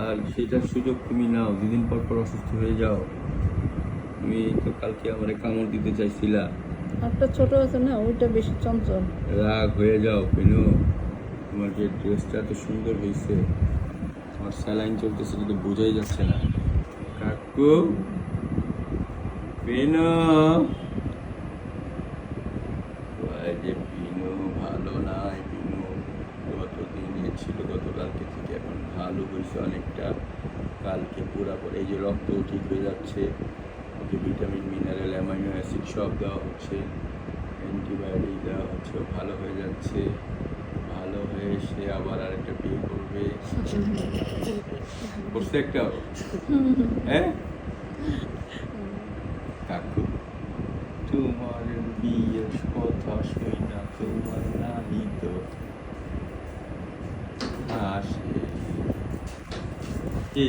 আর সেটার সুযোগ তুমি নাও, দুদিন পর পর অসুস্থ হয়ে যাও। তুমি তো কালকে আমারে কামড় দিতে চাইছিলা। একটা ছোট আছে না, ওইটা বেশি চঞ্চল। রাগ হয়ে যাও পেনু, তোমার যে ড্রেসটা এত সুন্দর হয়েছে, আমার স্যালাইন চলতেছে কিন্তু বোঝাই যাচ্ছে না। কাকু পেনু, যে পিনু ভালো নাই। পিনু গতদিন ছিল, গতকালকে থেকে এখন ভালো হয়েছে অনেকটা। কালকে পুরাপুরি এই যে রক্ত ঠিক হয়ে যাচ্ছে, ওকে ভিটামিন মিনারেল অ্যামাইনো অ্যাসিড সব দেওয়া হচ্ছে, অ্যান্টিবায়োটিক দেওয়া হচ্ছে, ও ভালো হয়ে যাচ্ছে। ভালো হয়ে সে আবার আরেকটা বিয়ে করবে। করছে একটা, হ্যাঁ কাকু, তোমার বিয়ের কথা শুই না তোমার নানি তো আসে। কি